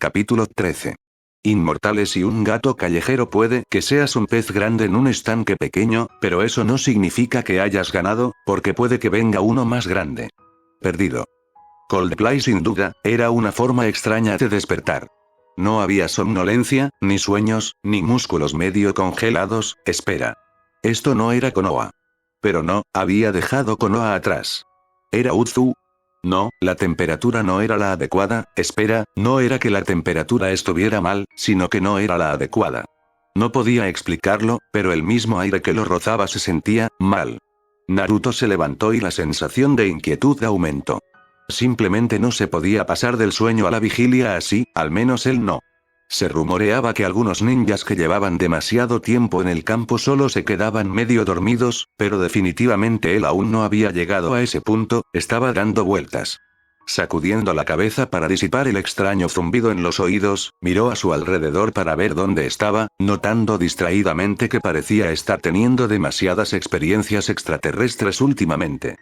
Capítulo 13. Inmortales y un gato callejero. Puede que seas un pez grande en un estanque pequeño, pero eso no significa que hayas ganado, porque puede que venga uno más grande. Perdido. Coldplay sin duda, era una forma extraña de despertar. No había somnolencia, ni sueños, ni músculos medio congelados. Espera. Esto no era Konoha. Pero no, había dejado Konoha atrás. ¿Era Uzu? No, la temperatura no era la adecuada. Espera, no era que la temperatura estuviera mal, sino que no era la adecuada. No podía explicarlo, pero el mismo aire que lo rozaba se sentía mal. Naruto se levantó y la sensación de inquietud aumentó. Simplemente no se podía pasar del sueño a la vigilia así, al menos él no. Se rumoreaba que algunos ninjas que llevaban demasiado tiempo en el campo solo se quedaban medio dormidos, pero definitivamente él aún no había llegado a ese punto, estaba dando vueltas. Sacudiendo la cabeza para disipar el extraño zumbido en los oídos, miró a su alrededor para ver dónde estaba, notando distraídamente que parecía estar teniendo demasiadas experiencias extraterrestres últimamente.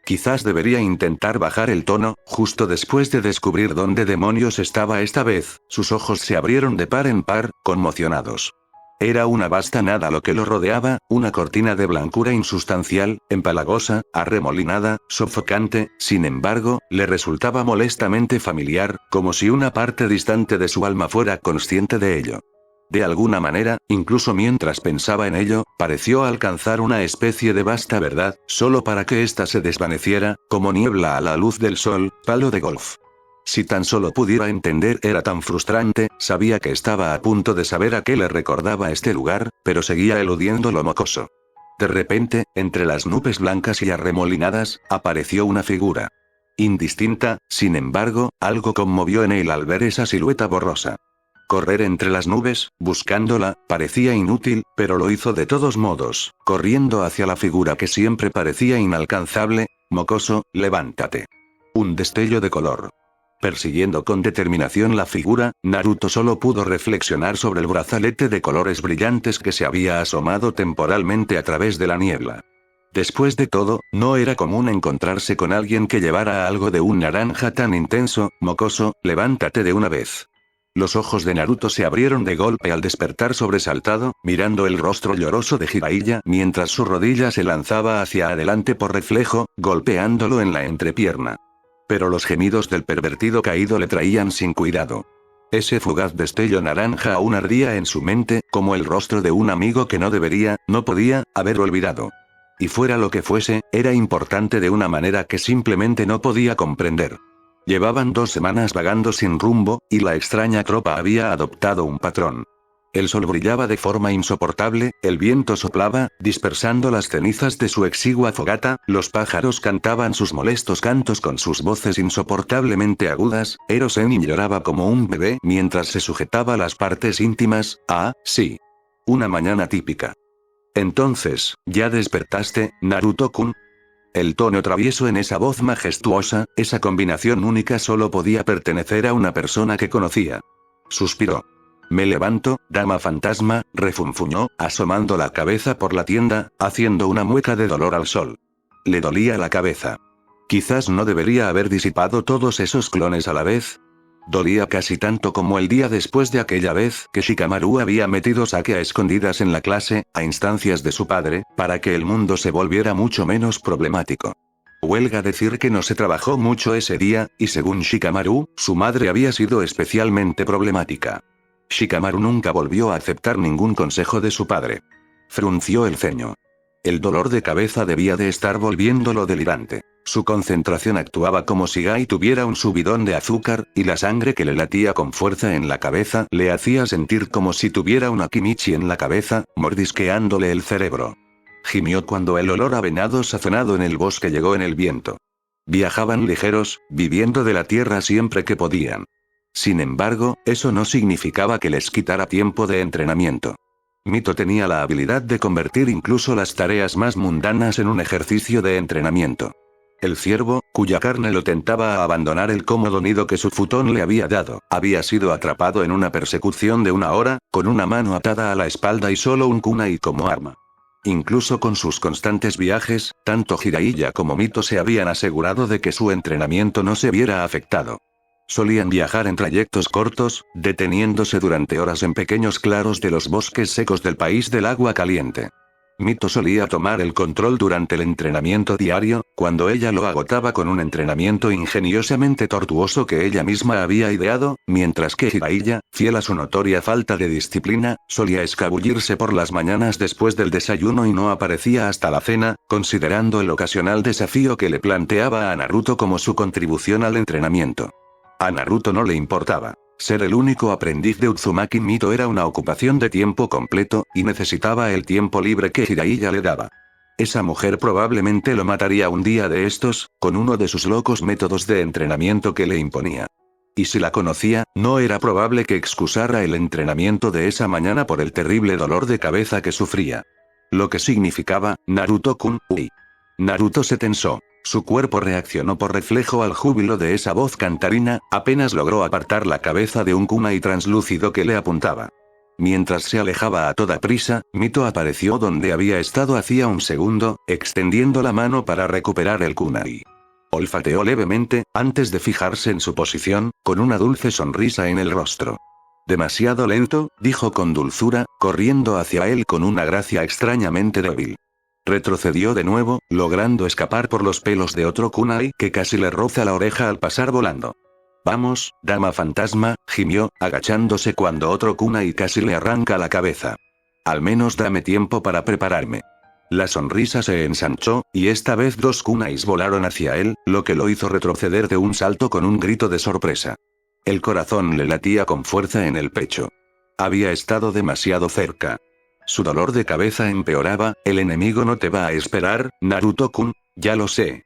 Quizás debería intentar bajar el tono. Justo después de descubrir dónde demonios estaba esta vez, sus ojos se abrieron de par en par, conmocionados. Era una vasta nada lo que lo rodeaba, una cortina de blancura insustancial, empalagosa, arremolinada, sofocante. Sin embargo, le resultaba molestamente familiar, como si una parte distante de su alma fuera consciente de ello. De alguna manera, incluso mientras pensaba en ello, pareció alcanzar una especie de vasta verdad, solo para que ésta se desvaneciera, como niebla a la luz del sol, palo de golf. Si tan solo pudiera entender, era tan frustrante. Sabía que estaba a punto de saber a qué le recordaba este lugar, pero seguía eludiendo lo mocoso. De repente, entre las nubes blancas y arremolinadas, apareció una figura. Indistinta, sin embargo, algo conmovió en él al ver esa silueta borrosa. Correr entre las nubes, buscándola, parecía inútil, pero lo hizo de todos modos, corriendo hacia la figura que siempre parecía inalcanzable. Mocoso, levántate. Un destello de color. Persiguiendo con determinación la figura, Naruto solo pudo reflexionar sobre el brazalete de colores brillantes que se había asomado temporalmente a través de la niebla. Después de todo, no era común encontrarse con alguien que llevara algo de un naranja tan intenso. Mocoso, levántate de una vez. Los ojos de Naruto se abrieron de golpe al despertar sobresaltado, mirando el rostro lloroso de Jiraiya mientras su rodilla se lanzaba hacia adelante por reflejo, golpeándolo en la entrepierna. Pero los gemidos del pervertido caído le traían sin cuidado. Ese fugaz destello naranja aún ardía en su mente, como el rostro de un amigo que no podía, haber olvidado. Y fuera lo que fuese, era importante de una manera que simplemente no podía comprender. Llevaban 2 semanas vagando sin rumbo, y la extraña tropa había adoptado un patrón. El sol brillaba de forma insoportable, el viento soplaba, dispersando las cenizas de su exigua fogata, los pájaros cantaban sus molestos cantos con sus voces insoportablemente agudas, Ero Sennin lloraba como un bebé mientras se sujetaba las partes íntimas. Ah, sí. Una mañana típica. Entonces, ¿ya despertaste, Naruto-kun? El tono travieso en esa voz majestuosa, esa combinación única solo podía pertenecer a una persona que conocía. Suspiró. Me levanto, dama fantasma, refunfuñó, asomando la cabeza por la tienda, haciendo una mueca de dolor al sol. Le dolía la cabeza. Quizás no debería haber disipado todos esos clones a la vez. Dolía casi tanto como el día después de aquella vez que Shikamaru había metido Sake a escondidas en la clase, a instancias de su padre, para que el mundo se volviera mucho menos problemático. Huelga decir que no se trabajó mucho ese día, y según Shikamaru, su madre había sido especialmente problemática. Shikamaru nunca volvió a aceptar ningún consejo de su padre. Frunció el ceño. El dolor de cabeza debía de estar volviéndolo delirante. Su concentración actuaba como si Gai tuviera un subidón de azúcar, y la sangre que le latía con fuerza en la cabeza le hacía sentir como si tuviera una Kimichi en la cabeza, mordisqueándole el cerebro. Gimió cuando el olor a venado sazonado en el bosque llegó en el viento. Viajaban ligeros, viviendo de la tierra siempre que podían. Sin embargo, eso no significaba que les quitara tiempo de entrenamiento. Mito tenía la habilidad de convertir incluso las tareas más mundanas en un ejercicio de entrenamiento. El ciervo, cuya carne lo tentaba a abandonar el cómodo nido que su futón le había dado, había sido atrapado en una persecución de 1 hora, con una mano atada a la espalda y solo un kunai como arma. Incluso con sus constantes viajes, tanto Jiraiya como Mito se habían asegurado de que su entrenamiento no se viera afectado. solían viajar en trayectos cortos, deteniéndose durante horas en pequeños claros de los bosques secos del país del agua caliente. Mito solía tomar el control durante el entrenamiento diario, cuando ella lo agotaba con un entrenamiento ingeniosamente tortuoso que ella misma había ideado, mientras que Jiraiya, fiel a su notoria falta de disciplina, solía escabullirse por las mañanas después del desayuno y no aparecía hasta la cena, considerando el ocasional desafío que le planteaba a Naruto como su contribución al entrenamiento. A Naruto no le importaba. Ser el único aprendiz de Uzumaki Mito era una ocupación de tiempo completo, y necesitaba el tiempo libre que Jiraiya le daba. Esa mujer probablemente lo mataría un día de estos, con uno de sus locos métodos de entrenamiento que le imponía. Y si la conocía, no era probable que excusara el entrenamiento de esa mañana por el terrible dolor de cabeza que sufría. Lo que significaba, Naruto-kun, uy. Naruto se tensó. Su cuerpo reaccionó por reflejo al júbilo de esa voz cantarina, apenas logró apartar la cabeza de un kunai translúcido que le apuntaba. Mientras se alejaba a toda prisa, Mito apareció donde había estado hacía un segundo, extendiendo la mano para recuperar el kunai. Olfateó levemente, antes de fijarse en su posición, con una dulce sonrisa en el rostro. Demasiado lento, dijo con dulzura, corriendo hacia él con una gracia extrañamente débil. Retrocedió de nuevo, logrando escapar por los pelos de otro kunai que casi le roza la oreja al pasar volando. «Vamos, dama fantasma», gimió, agachándose cuando otro kunai casi le arranca la cabeza. «Al menos dame tiempo para prepararme». La sonrisa se ensanchó, y esta vez dos kunais volaron hacia él, lo que lo hizo retroceder de un salto con un grito de sorpresa. El corazón le latía con fuerza en el pecho. Había estado demasiado cerca. Su dolor de cabeza empeoraba. «El enemigo no te va a esperar, Naruto-kun, ya lo sé».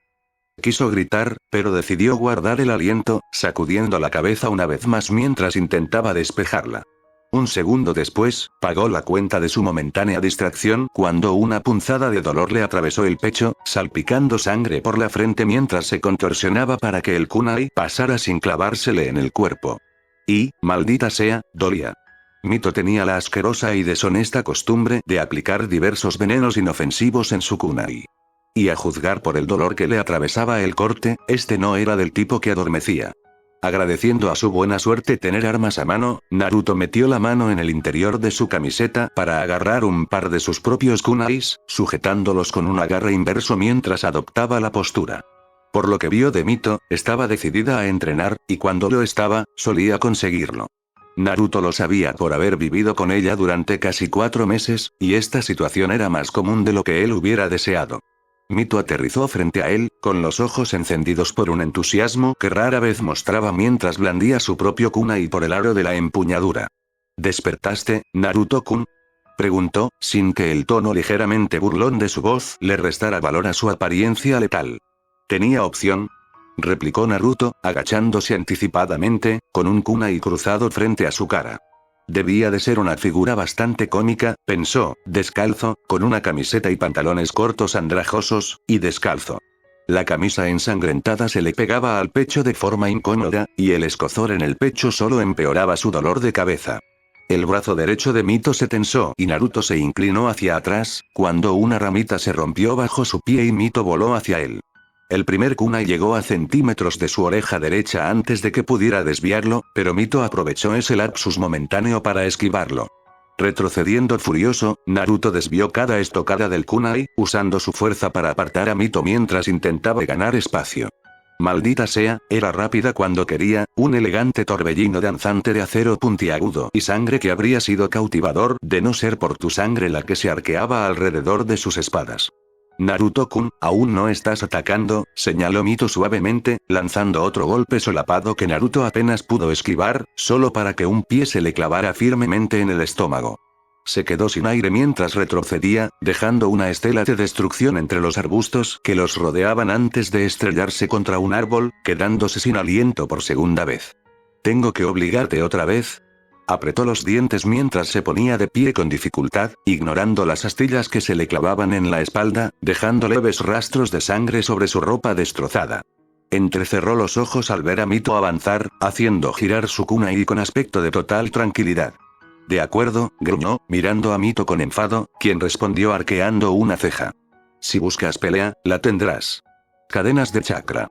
Quiso gritar, pero decidió guardar el aliento, sacudiendo la cabeza una vez más mientras intentaba despejarla. Un segundo después, pagó la cuenta de su momentánea distracción cuando una punzada de dolor le atravesó el pecho, salpicando sangre por la frente mientras se contorsionaba para que el kunai pasara sin clavársele en el cuerpo. Y, maldita sea, dolía. Mito tenía la asquerosa y deshonesta costumbre de aplicar diversos venenos inofensivos en su kunai. Y a juzgar por el dolor que le atravesaba el corte, este no era del tipo que adormecía. Agradeciendo a su buena suerte tener armas a mano, Naruto metió la mano en el interior de su camiseta para agarrar un par de sus propios kunais, sujetándolos con un agarre inverso mientras adoptaba la postura. Por lo que vio de Mito, estaba decidida a entrenar, y cuando lo estaba, solía conseguirlo. Naruto lo sabía por haber vivido con ella durante casi 4 meses, y esta situación era más común de lo que él hubiera deseado. Mito aterrizó frente a él, con los ojos encendidos por un entusiasmo que rara vez mostraba mientras blandía su propio kunai por el aro de la empuñadura. ¿Despertaste, Naruto-kun?, preguntó, sin que el tono ligeramente burlón de su voz le restara valor a su apariencia letal. ¿Tenía opción?, replicó Naruto, agachándose anticipadamente, con un kunai cruzado frente a su cara. Debía de ser una figura bastante cómica, pensó, descalzo, con una camiseta y pantalones cortos andrajosos, y descalzo. La camisa ensangrentada se le pegaba al pecho de forma incómoda, y el escozor en el pecho solo empeoraba su dolor de cabeza. El brazo derecho de Mito se tensó y Naruto se inclinó hacia atrás, cuando una ramita se rompió bajo su pie y Mito voló hacia él. El primer kunai llegó a centímetros de su oreja derecha antes de que pudiera desviarlo, pero Mito aprovechó ese lapsus momentáneo para esquivarlo. Retrocediendo furioso, Naruto desvió cada estocada del kunai, usando su fuerza para apartar a Mito mientras intentaba ganar espacio. Maldita sea, era rápida cuando quería, un elegante torbellino danzante de acero puntiagudo y sangre que habría sido cautivador de no ser por tu sangre la que se arqueaba alrededor de sus espadas. Naruto-kun, aún no estás atacando, señaló Mito suavemente, lanzando otro golpe solapado que Naruto apenas pudo esquivar, solo para que un pie se le clavara firmemente en el estómago. Se quedó sin aire mientras retrocedía, dejando una estela de destrucción entre los arbustos que los rodeaban antes de estrellarse contra un árbol, quedándose sin aliento por segunda vez. ¿Tengo que obligarte otra vez? Apretó los dientes mientras se ponía de pie con dificultad, ignorando las astillas que se le clavaban en la espalda, dejando leves rastros de sangre sobre su ropa destrozada. Entrecerró los ojos al ver a Mito avanzar, haciendo girar su kunai con aspecto de total tranquilidad. De acuerdo, gruñó, mirando a Mito con enfado, quien respondió arqueando una ceja. Si buscas pelea, la tendrás. Cadenas de chakra.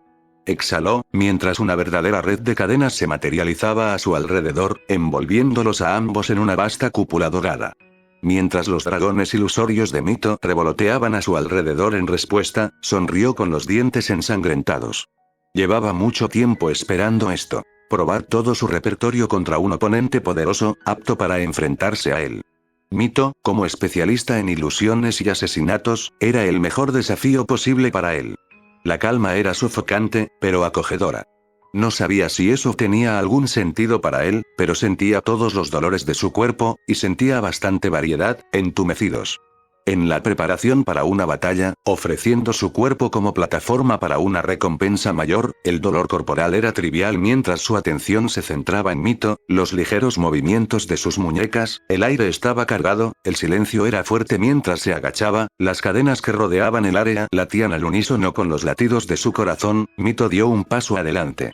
exhaló, mientras una verdadera red de cadenas se materializaba a su alrededor, envolviéndolos a ambos en una vasta cúpula dorada. Mientras los dragones ilusorios de Mito revoloteaban a su alrededor en respuesta, sonrió con los dientes ensangrentados. Llevaba mucho tiempo esperando esto. Probar todo su repertorio contra un oponente poderoso, apto para enfrentarse a él. Mito, como especialista en ilusiones y asesinatos, era el mejor desafío posible para él. La calma era sofocante, pero acogedora. No sabía si eso tenía algún sentido para él, pero sentía todos los dolores de su cuerpo, y sentía bastante variedad, entumecidos. En la preparación para una batalla, ofreciendo su cuerpo como plataforma para una recompensa mayor, el dolor corporal era trivial mientras su atención se centraba en Mito, los ligeros movimientos de sus muñecas, el aire estaba cargado, el silencio era fuerte mientras se agachaba, las cadenas que rodeaban el área latían al unísono con los latidos de su corazón. Mito dio un paso adelante.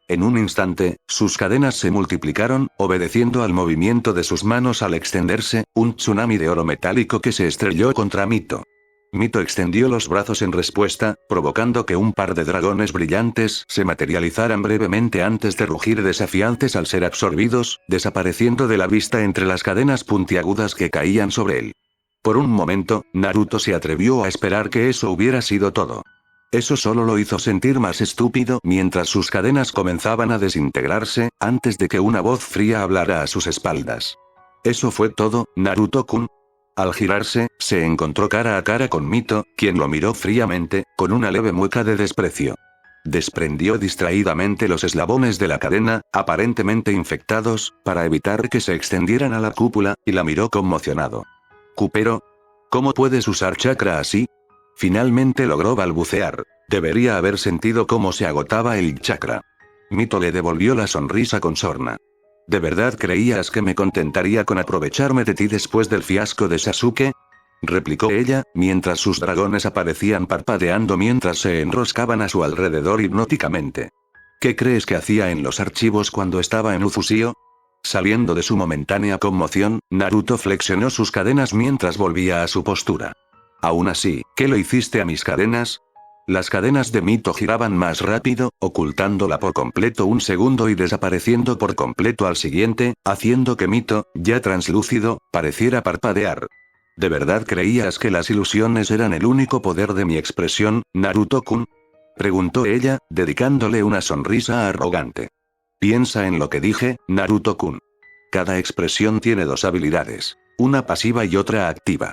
En un instante, sus cadenas se multiplicaron, obedeciendo al movimiento de sus manos al extenderse, un tsunami de oro metálico que se estrelló contra Mito. Mito extendió los brazos en respuesta, provocando que un par de dragones brillantes se materializaran brevemente antes de rugir desafiantes al ser absorbidos, desapareciendo de la vista entre las cadenas puntiagudas que caían sobre él. Por un momento, Naruto se atrevió a esperar que eso hubiera sido todo. Eso solo lo hizo sentir más estúpido mientras sus cadenas comenzaban a desintegrarse, antes de que una voz fría hablara a sus espaldas. ¿Eso fue todo, Naruto-kun? Al girarse, se encontró cara a cara con Mito, quien lo miró fríamente, con una leve mueca de desprecio. Desprendió distraídamente los eslabones de la cadena, aparentemente infectados, para evitar que se extendieran a la cúpula, y la miró conmocionado. «Cupero, ¿cómo puedes usar chakra así?» Finalmente logró balbucear. Debería haber sentido cómo se agotaba el chakra. Mito le devolvió la sonrisa con sorna. ¿De verdad creías que me contentaría con aprovecharme de ti después del fiasco de Sasuke? Replicó ella, mientras sus dragones aparecían parpadeando mientras se enroscaban a su alrededor hipnóticamente. ¿Qué crees que hacía en los archivos cuando estaba en Uzusio? Saliendo de su momentánea conmoción, Naruto flexionó sus cadenas mientras volvía a su postura. Aún así, ¿qué lo hiciste a mis cadenas? Las cadenas de Mito giraban más rápido, ocultándola por completo un segundo y desapareciendo por completo al siguiente, haciendo que Mito, ya translúcido, pareciera parpadear. ¿De verdad creías que las ilusiones eran el único poder de mi expresión, Naruto-kun? Preguntó ella, dedicándole una sonrisa arrogante. Piensa en lo que dije, Naruto-kun. Cada expresión tiene dos habilidades, una pasiva y otra activa.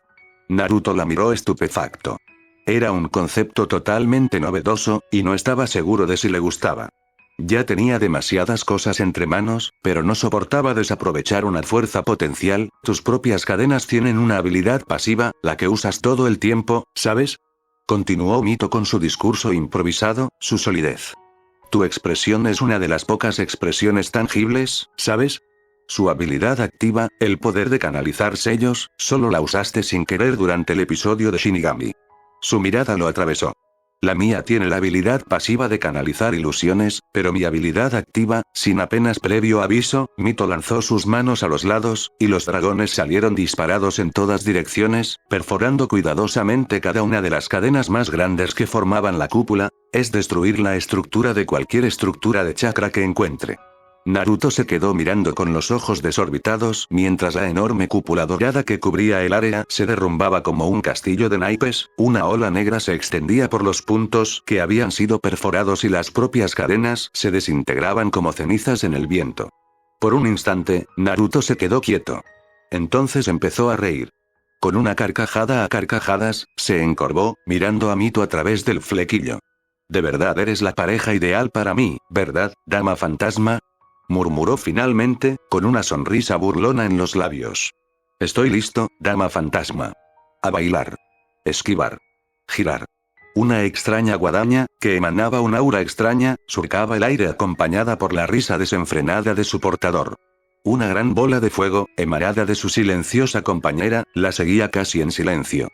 Naruto la miró estupefacto. Era un concepto totalmente novedoso, y no estaba seguro de si le gustaba. Ya tenía demasiadas cosas entre manos, pero no soportaba desaprovechar una fuerza potencial. Tus propias cadenas tienen una habilidad pasiva, la que usas todo el tiempo, ¿sabes? Continuó Mito con su discurso improvisado, su solidez. Tu expresión es una de las pocas expresiones tangibles, ¿sabes? Su habilidad activa, el poder de canalizar sellos, solo la usaste sin querer durante el episodio de Shinigami. Su mirada lo atravesó. La mía tiene la habilidad pasiva de canalizar ilusiones, pero mi habilidad activa, sin apenas previo aviso. Mito lanzó sus manos a los lados, y los dragones salieron disparados en todas direcciones, perforando cuidadosamente cada una de las cadenas más grandes que formaban la cúpula, es destruir la estructura de cualquier estructura de chakra que encuentre. Naruto se quedó mirando con los ojos desorbitados mientras la enorme cúpula dorada que cubría el área se derrumbaba como un castillo de naipes, una ola negra se extendía por los puntos que habían sido perforados y las propias cadenas se desintegraban como cenizas en el viento. Por un instante, Naruto se quedó quieto. Entonces empezó a reír. Con una carcajada a carcajadas, se encorvó, mirando a Mito a través del flequillo. «De verdad eres la pareja ideal para mí, ¿verdad, dama fantasma?», murmuró finalmente, con una sonrisa burlona en los labios. «Estoy listo, dama fantasma. A bailar. Esquivar. Girar». Una extraña guadaña, que emanaba un aura extraña, surcaba el aire acompañada por la risa desenfrenada de su portador. Una gran bola de fuego, emanada de su silenciosa compañera, la seguía casi en silencio.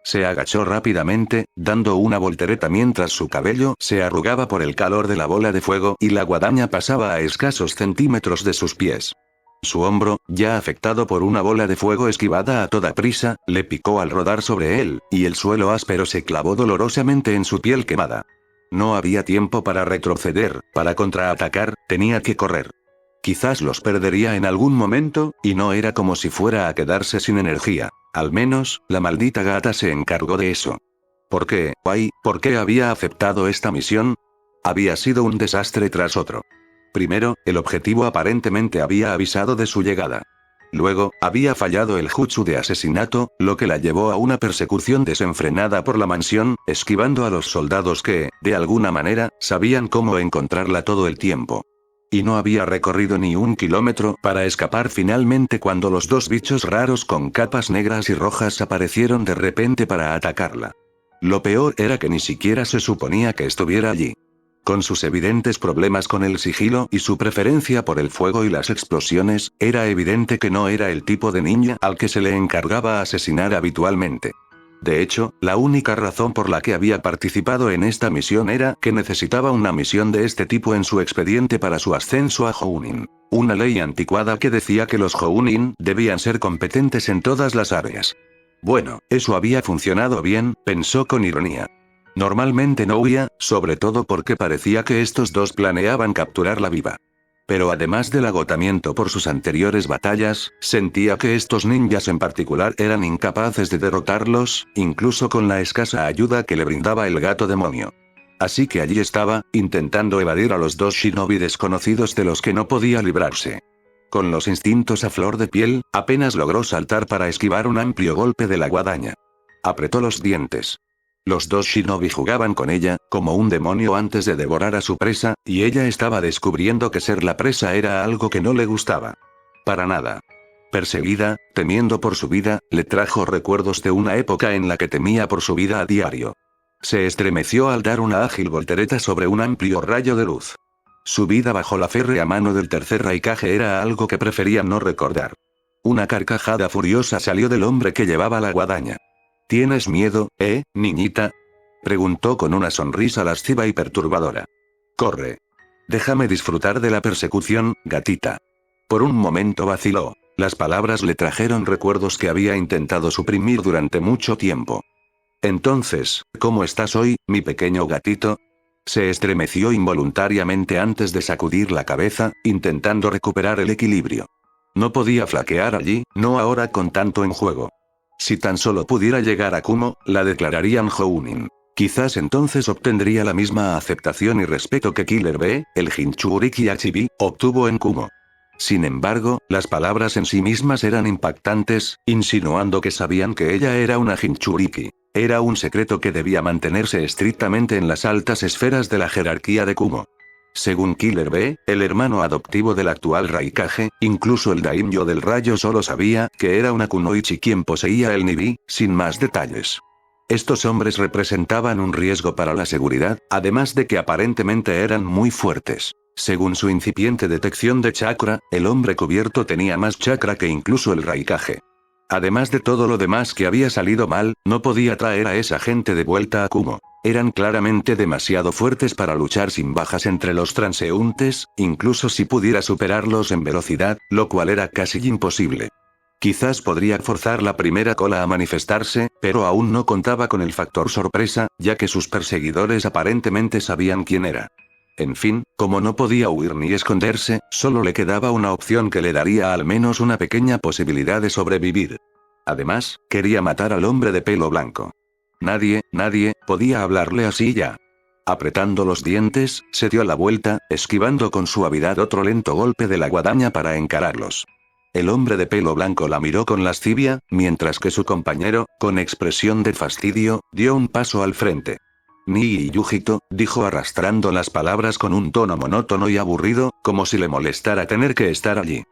Se agachó rápidamente, dando una voltereta mientras su cabello se arrugaba por el calor de la bola de fuego y la guadaña pasaba a escasos centímetros de sus pies. Su hombro, ya afectado por una bola de fuego esquivada a toda prisa, le picó al rodar sobre él, y el suelo áspero se clavó dolorosamente en su piel quemada. No había tiempo para retroceder, para contraatacar, tenía que correr. Quizás los perdería en algún momento, y no era como si fuera a quedarse sin energía. Al menos, la maldita gata se encargó de eso. ¿Por qué? ¿Por qué había aceptado esta misión? Había sido un desastre tras otro. Primero, el objetivo aparentemente había avisado de su llegada. Luego, había fallado el jutsu de asesinato, lo que la llevó a una persecución desenfrenada por la mansión, esquivando a los soldados que, de alguna manera, sabían cómo encontrarla todo el tiempo. Y no había recorrido ni 1 kilómetro para escapar finalmente cuando los dos bichos raros con capas negras y rojas aparecieron de repente para atacarla. Lo peor era que ni siquiera se suponía que estuviera allí. Con sus evidentes problemas con el sigilo y su preferencia por el fuego y las explosiones, era evidente que no era el tipo de ninja al que se le encargaba asesinar habitualmente. De hecho, la única razón por la que había participado en esta misión era que necesitaba una misión de este tipo en su expediente para su ascenso a Jounin. Una ley anticuada que decía que los Jounin debían ser competentes en todas las áreas. Bueno, eso había funcionado bien, pensó con ironía. Normalmente no huía, sobre todo porque parecía que estos dos planeaban capturarla viva. Pero además del agotamiento por sus anteriores batallas, sentía que estos ninjas en particular eran incapaces de derrotarlos, incluso con la escasa ayuda que le brindaba el gato demonio. Así que allí estaba, intentando evadir a los dos shinobi desconocidos de los que no podía librarse. Con los instintos a flor de piel, apenas logró saltar para esquivar un amplio golpe de la guadaña. Apretó los dientes. Los dos shinobi jugaban con ella, como un demonio antes de devorar a su presa, y ella estaba descubriendo que ser la presa era algo que no le gustaba. Para nada. Perseguida, temiendo por su vida, le trajo recuerdos de una época en la que temía por su vida a diario. Se estremeció al dar una ágil voltereta sobre un amplio rayo de luz. Su vida bajo la férrea mano del tercer Raikage era algo que prefería no recordar. Una carcajada furiosa salió del hombre que llevaba la guadaña. ¿Tienes miedo, niñita? Preguntó con una sonrisa lasciva y perturbadora. Corre. Déjame disfrutar de la persecución, gatita. Por un momento vaciló. Las palabras le trajeron recuerdos que había intentado suprimir durante mucho tiempo. Entonces, ¿cómo estás hoy, mi pequeño gatito? Se estremeció involuntariamente antes de sacudir la cabeza, intentando recuperar el equilibrio. No podía flaquear allí, no ahora con tanto en juego. Si tan solo pudiera llegar a Kumo, la declararían Jounin. Quizás entonces obtendría la misma aceptación y respeto que Killer B, el Jinchuriki Hachibi, obtuvo en Kumo. Sin embargo, las palabras en sí mismas eran impactantes, insinuando que sabían que ella era una Jinchuriki. Era un secreto que debía mantenerse estrictamente en las altas esferas de la jerarquía de Kumo. Según Killer B, el hermano adoptivo del actual Raikage, incluso el daimyo del rayo solo sabía que era una kunoichi quien poseía el Nibi, sin más detalles. Estos hombres representaban un riesgo para la seguridad, además de que aparentemente eran muy fuertes. Según su incipiente detección de chakra, el hombre cubierto tenía más chakra que incluso el Raikage. Además de todo lo demás que había salido mal, no podía traer a esa gente de vuelta a Kumo. Eran claramente demasiado fuertes para luchar sin bajas entre los transeúntes, incluso si pudiera superarlos en velocidad, lo cual era casi imposible. Quizás podría forzar la primera cola a manifestarse, pero aún no contaba con el factor sorpresa, ya que sus perseguidores aparentemente sabían quién era. En fin, como no podía huir ni esconderse, solo le quedaba una opción que le daría al menos una pequeña posibilidad de sobrevivir. Además, quería matar al hombre de pelo blanco. Nadie podía hablarle así ya. Apretando los dientes, se dio la vuelta, esquivando con suavidad otro lento golpe de la guadaña para encararlos. El hombre de pelo blanco la miró con lascivia, mientras que su compañero, con expresión de fastidio, dio un paso al frente. Nii Yujito, dijo arrastrando las palabras con un tono monótono y aburrido, como si le molestara tener que estar allí.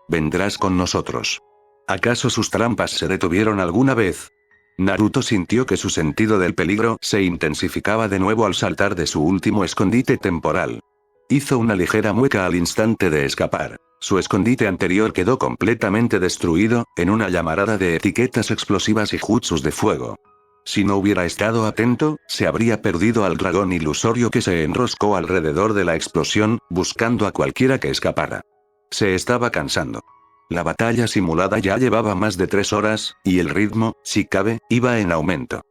Vendrás con nosotros. ¿Acaso sus trampas se detuvieron alguna vez? Naruto sintió que su sentido del peligro se intensificaba de nuevo al saltar de su último escondite temporal. Hizo una ligera mueca al instante de escapar. Su escondite anterior quedó completamente destruido, en una llamarada de etiquetas explosivas y jutsus de fuego. Si no hubiera estado atento, se habría perdido al dragón ilusorio que se enroscó alrededor de la explosión, buscando a cualquiera que escapara. Se estaba cansando. La batalla simulada ya llevaba más de 3 horas, y el ritmo, si cabe, iba en aumento.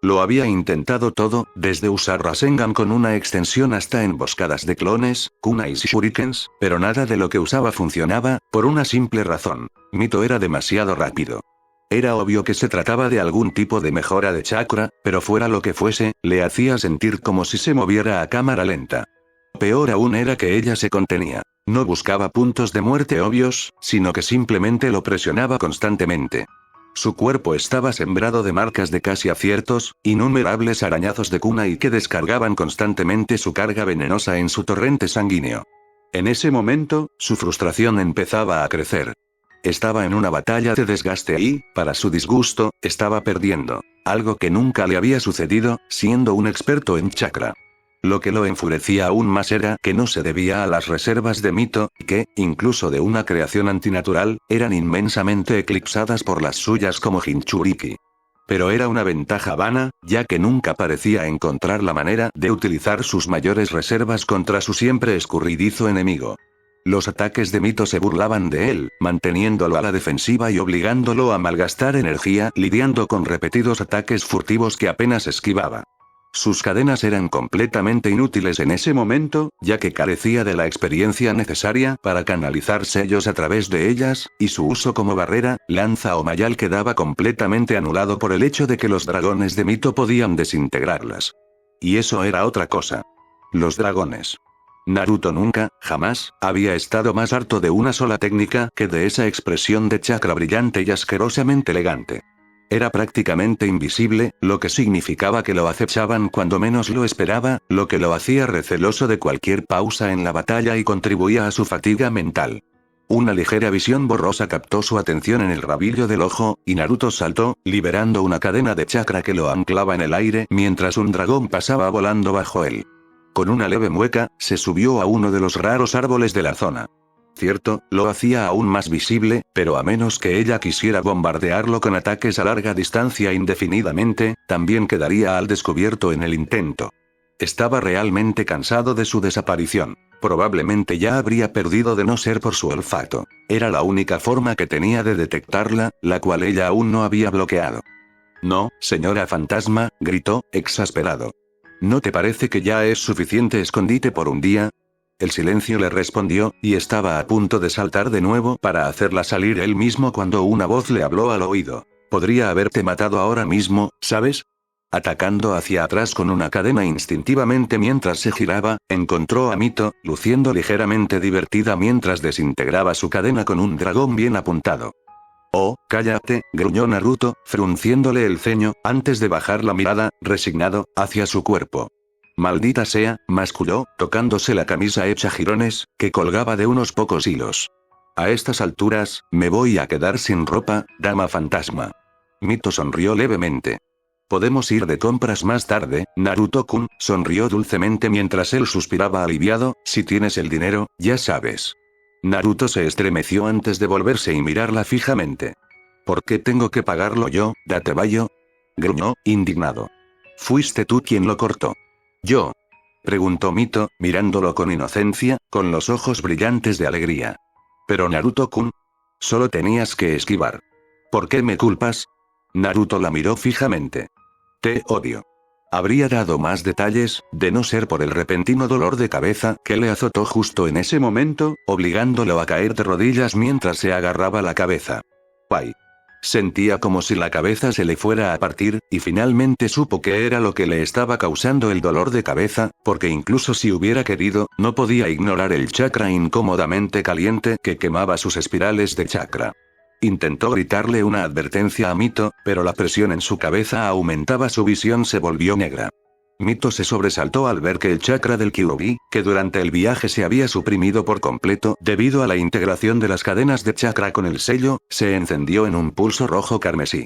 Lo había intentado todo, desde usar Rasengan con una extensión hasta emboscadas de clones, kunais y shurikens, pero nada de lo que usaba funcionaba, por una simple razón. Mito era demasiado rápido. Era obvio que se trataba de algún tipo de mejora de chakra, pero fuera lo que fuese, le hacía sentir como si se moviera a cámara lenta. Peor aún era que ella se contenía. No buscaba puntos de muerte obvios, sino que simplemente lo presionaba constantemente. Su cuerpo estaba sembrado de marcas de casi aciertos, innumerables arañazos de kunai que descargaban constantemente su carga venenosa en su torrente sanguíneo. En ese momento, su frustración empezaba a crecer. Estaba en una batalla de desgaste y, para su disgusto, estaba perdiendo. Algo que nunca le había sucedido, siendo un experto en chakra. Lo que lo enfurecía aún más era que no se debía a las reservas de Mito, que, incluso de una creación antinatural, eran inmensamente eclipsadas por las suyas como Jinchuriki. Pero era una ventaja vana, ya que nunca parecía encontrar la manera de utilizar sus mayores reservas contra su siempre escurridizo enemigo. Los ataques de Mito se burlaban de él, manteniéndolo a la defensiva y obligándolo a malgastar energía lidiando con repetidos ataques furtivos que apenas esquivaba. Sus cadenas eran completamente inútiles en ese momento, ya que carecía de la experiencia necesaria para canalizar sellos a través de ellas, y su uso como barrera, lanza o mayal quedaba completamente anulado por el hecho de que los dragones de Mito podían desintegrarlas. Y eso era otra cosa. Los dragones. Naruto nunca, jamás, había estado más harto de una sola técnica que de esa expresión de chakra brillante y asquerosamente elegante. Era prácticamente invisible, lo que significaba que lo acechaban cuando menos lo esperaba, lo que lo hacía receloso de cualquier pausa en la batalla y contribuía a su fatiga mental. Una ligera visión borrosa captó su atención en el rabillo del ojo, y Naruto saltó, liberando una cadena de chakra que lo anclaba en el aire mientras un dragón pasaba volando bajo él. Con una leve mueca, se subió a uno de los raros árboles de la zona. Cierto, lo hacía aún más visible, pero a menos que ella quisiera bombardearlo con ataques a larga distancia indefinidamente, también quedaría al descubierto en el intento. Estaba realmente cansado de su desaparición. Probablemente ya habría perdido de no ser por su olfato. Era la única forma que tenía de detectarla, la cual ella aún no había bloqueado. «No, señora fantasma», gritó, exasperado. «¿No te parece que ya es suficiente escondite por un día?» El silencio le respondió, y estaba a punto de saltar de nuevo para hacerla salir él mismo cuando una voz le habló al oído. «Podría haberte matado ahora mismo, ¿sabes?». Atacando hacia atrás con una cadena instintivamente mientras se giraba, encontró a Mito, luciendo ligeramente divertida mientras desintegraba su cadena con un dragón bien apuntado. «Oh, cállate», gruñó Naruto, frunciéndole el ceño, antes de bajar la mirada, resignado, hacia su cuerpo. «Maldita sea», masculló, tocándose la camisa hecha jirones, que colgaba de unos pocos hilos. «A estas alturas, me voy a quedar sin ropa, dama fantasma». Mito sonrió levemente. «Podemos ir de compras más tarde, Naruto-kun», sonrió dulcemente mientras él suspiraba aliviado, «si tienes el dinero, ya sabes». Naruto se estremeció antes de volverse y mirarla fijamente. «¿Por qué tengo que pagarlo yo, Datebayo?», gruñó, indignado. «Fuiste tú quien lo cortó». «¿Yo?», preguntó Mito, mirándolo con inocencia, con los ojos brillantes de alegría. «Pero Naruto-kun, solo tenías que esquivar. ¿Por qué me culpas?». Naruto la miró fijamente. «Te odio». Habría dado más detalles, de no ser por el repentino dolor de cabeza que le azotó justo en ese momento, obligándolo a caer de rodillas mientras se agarraba la cabeza. «Ay». Sentía como si la cabeza se le fuera a partir, y finalmente supo qué era lo que le estaba causando el dolor de cabeza, porque incluso si hubiera querido, no podía ignorar el chakra incómodamente caliente que quemaba sus espirales de chakra. Intentó gritarle una advertencia a Mito, pero la presión en su cabeza aumentaba, su visión se volvió negra. Mito se sobresaltó al ver que el chakra del Kyuubi, que durante el viaje se había suprimido por completo debido a la integración de las cadenas de chakra con el sello, se encendió en un pulso rojo carmesí.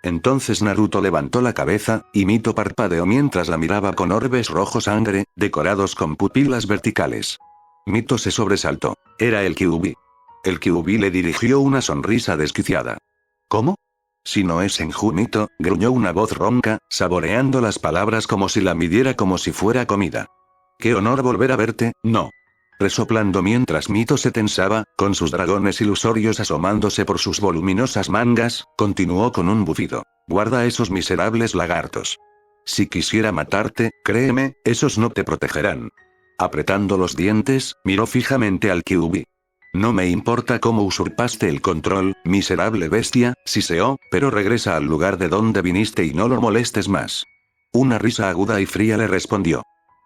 Entonces Naruto levantó la cabeza, y Mito parpadeó mientras la miraba con orbes rojo sangre, decorados con pupilas verticales. Mito se sobresaltó. Era el Kyuubi. El Kyuubi le dirigió una sonrisa desquiciada. «¿Cómo?». «Si no es Senju Mito», gruñó una voz ronca, saboreando las palabras como si la midiera como si fuera comida. «Qué honor volver a verte, no». Resoplando mientras Mito se tensaba, con sus dragones ilusorios asomándose por sus voluminosas mangas, continuó con un bufido. «Guarda esos miserables lagartos». Si quisiera matarte, créeme, esos no te protegerán. Apretando los dientes, miró fijamente al Kyuubi. No me importa cómo usurpaste el control, miserable bestia, siseó, pero regresa al lugar de donde viniste y no lo molestes más. Una risa aguda y fría le respondió.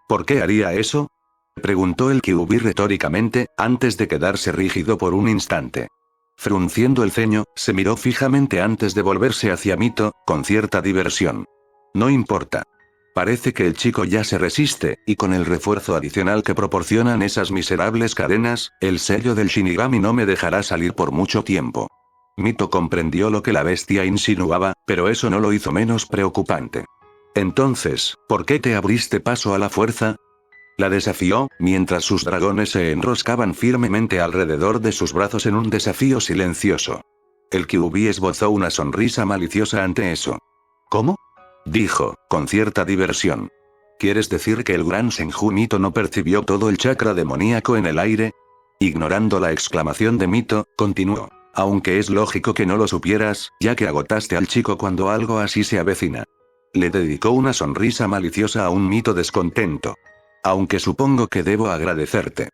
¿Por qué haría eso? Preguntó el Kyuubi retóricamente, antes de quedarse rígido por un instante. Frunciendo el ceño, se miró fijamente antes de volverse hacia Mito, con cierta diversión. No importa. Parece que el chico ya se resiste, y con el refuerzo adicional que proporcionan esas miserables cadenas, el sello del Shinigami no me dejará salir por mucho tiempo. Mito comprendió lo que la bestia insinuaba, pero eso no lo hizo menos preocupante. Entonces, ¿por qué te abriste paso a la fuerza? La desafió, mientras sus dragones se enroscaban firmemente alrededor de sus brazos en un desafío silencioso. El Kyuubi esbozó una sonrisa maliciosa ante eso. ¿Cómo? Dijo, con cierta diversión. ¿Quieres decir que el gran Senju Mito no percibió todo el chakra demoníaco en el aire? Ignorando la exclamación de Mito, continuó. Aunque es lógico que no lo supieras, ya que agotaste al chico cuando algo así se avecina. Le dedicó una sonrisa maliciosa a un Mito descontento. Aunque supongo que debo agradecerte.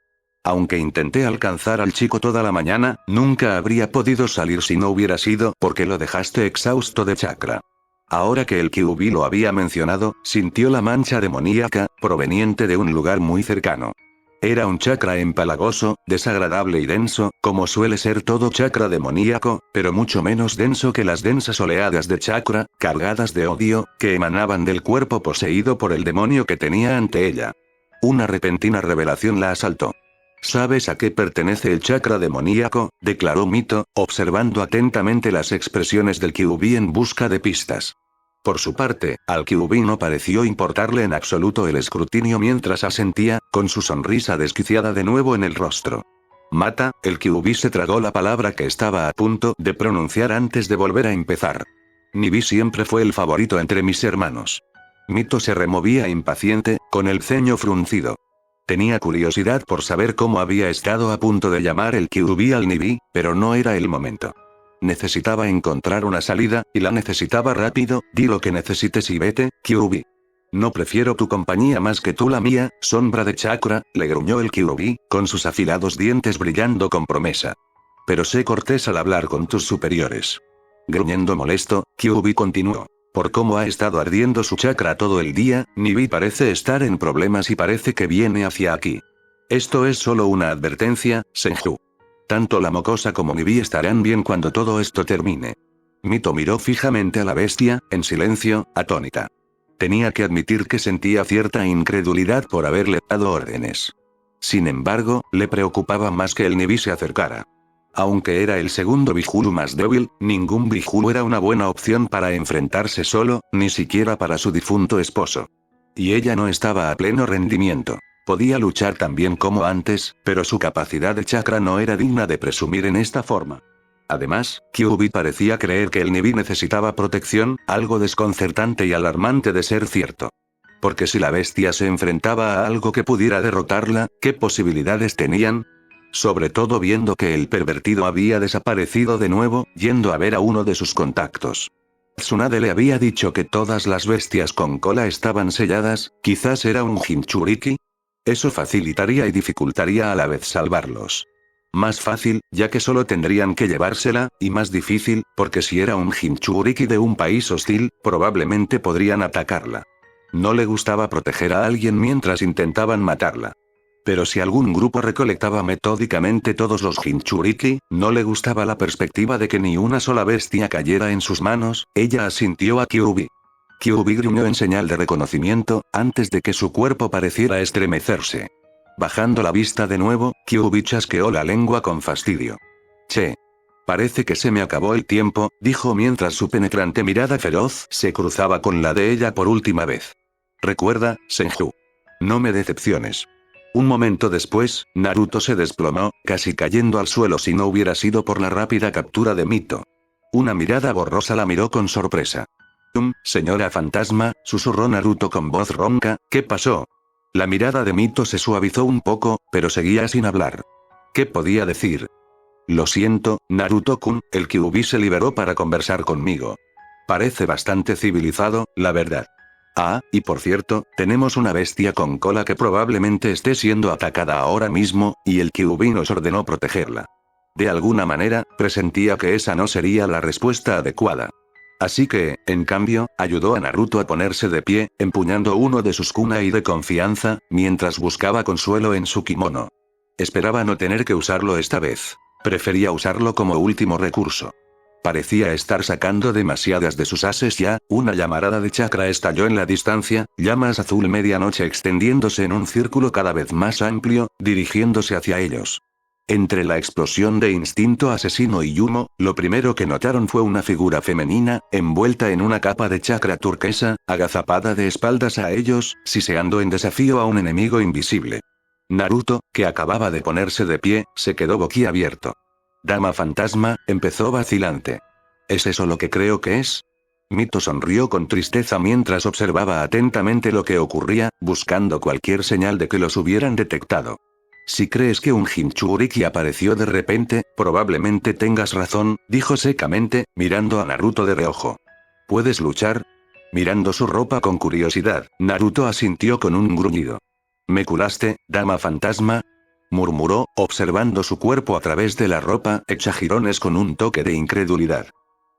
Aunque intenté alcanzar al chico toda la mañana, nunca habría podido salir si no hubiera sido porque lo dejaste exhausto de chakra. Ahora que el Kyuubi lo había mencionado, sintió la mancha demoníaca, proveniente de un lugar muy cercano. Era un chakra empalagoso, desagradable y denso, como suele ser todo chakra demoníaco, pero mucho menos denso que las densas oleadas de chakra, cargadas de odio, que emanaban del cuerpo poseído por el demonio que tenía ante ella. Una repentina revelación la asaltó. ¿Sabes a qué pertenece el chakra demoníaco?, declaró Mito, observando atentamente las expresiones del Kyuubi en busca de pistas. Por su parte, al Kyuubi no pareció importarle en absoluto el escrutinio mientras asentía, con su sonrisa desquiciada de nuevo en el rostro. Mata, el Kyuubi se tragó la palabra que estaba a punto de pronunciar antes de volver a empezar. Nibi siempre fue el favorito entre mis hermanos. Mito se removía impaciente, con el ceño fruncido. Tenía curiosidad por saber cómo había estado a punto de llamar el Kyuubi al Nibi, pero no era el momento. Necesitaba encontrar una salida, y la necesitaba rápido. Di lo que necesites y vete, Kyuubi. No prefiero tu compañía más que tú la mía, sombra de chakra, le gruñó el Kyuubi, con sus afilados dientes brillando con promesa. Pero sé cortés al hablar con tus superiores. Gruñendo molesto, Kyuubi continuó. Por cómo ha estado ardiendo su chakra todo el día, Nibi parece estar en problemas y parece que viene hacia aquí. Esto es solo una advertencia, Senju. Tanto la mocosa como Nibi estarán bien cuando todo esto termine. Mito miró fijamente a la bestia, en silencio, atónita. Tenía que admitir que sentía cierta incredulidad por haberle dado órdenes. Sin embargo, le preocupaba más que el Nibi se acercara. Aunque era el segundo Bihulu más débil, ningún Bihulu era una buena opción para enfrentarse solo, ni siquiera para su difunto esposo. Y ella no estaba a pleno rendimiento. Podía luchar tan bien como antes, pero su capacidad de chakra no era digna de presumir en esta forma. Además, Kyuubi parecía creer que el Nibi necesitaba protección, algo desconcertante y alarmante de ser cierto. Porque si la bestia se enfrentaba a algo que pudiera derrotarla, ¿qué posibilidades tenían? Sobre todo viendo que el pervertido había desaparecido de nuevo, yendo a ver a uno de sus contactos. Tsunade le había dicho que todas las bestias con cola estaban selladas, quizás era un Jinchuriki. Eso facilitaría y dificultaría a la vez salvarlos. Más fácil, ya que solo tendrían que llevársela, y más difícil, porque si era un Jinchuriki de un país hostil, probablemente podrían atacarla. No le gustaba proteger a alguien mientras intentaban matarla. Pero si algún grupo recolectaba metódicamente todos los Jinchuriki, no le gustaba la perspectiva de que ni una sola bestia cayera en sus manos. Ella asintió a Kyuubi. Kyuubi gruñó en señal de reconocimiento, antes de que su cuerpo pareciera estremecerse. Bajando la vista de nuevo, Kyuubi chasqueó la lengua con fastidio. Che. Parece que se me acabó el tiempo, dijo mientras su penetrante mirada feroz se cruzaba con la de ella por última vez. Recuerda, Senju. No me decepciones. Un momento después, Naruto se desplomó, casi cayendo al suelo si no hubiera sido por la rápida captura de Mito. Una mirada borrosa la miró con sorpresa. Señora fantasma, susurró Naruto con voz ronca, ¿qué pasó? La mirada de Mito se suavizó un poco, pero seguía sin hablar. ¿Qué podía decir? Lo siento, Naruto-kun, el Kyuubi se liberó para conversar conmigo. Parece bastante civilizado, la verdad. Ah, y por cierto, tenemos una bestia con cola que probablemente esté siendo atacada ahora mismo, y el Kyuubi nos ordenó protegerla. De alguna manera, presentía que esa no sería la respuesta adecuada. Así que, en cambio, ayudó a Naruto a ponerse de pie, empuñando uno de sus kunai de confianza, mientras buscaba consuelo en su kimono. Esperaba no tener que usarlo esta vez. Prefería usarlo como último recurso. Parecía estar sacando demasiadas de sus ases ya, una llamarada de chakra estalló en la distancia, llamas azul medianoche extendiéndose en un círculo cada vez más amplio, dirigiéndose hacia ellos. Entre la explosión de instinto asesino y humo, lo primero que notaron fue una figura femenina, envuelta en una capa de chakra turquesa, agazapada de espaldas a ellos, siseando en desafío a un enemigo invisible. Naruto, que acababa de ponerse de pie, se quedó boquiabierto. Dama fantasma, empezó vacilante. ¿Es eso lo que creo que es? Mito sonrió con tristeza mientras observaba atentamente lo que ocurría, buscando cualquier señal de que los hubieran detectado. Si crees que un Jinchuriki apareció de repente, probablemente tengas razón, dijo secamente, mirando a Naruto de reojo. ¿Puedes luchar? Mirando su ropa con curiosidad, Naruto asintió con un gruñido. ¿Me curaste, dama fantasma?, murmuró, observando su cuerpo a través de la ropa, hecha jirones con un toque de incredulidad.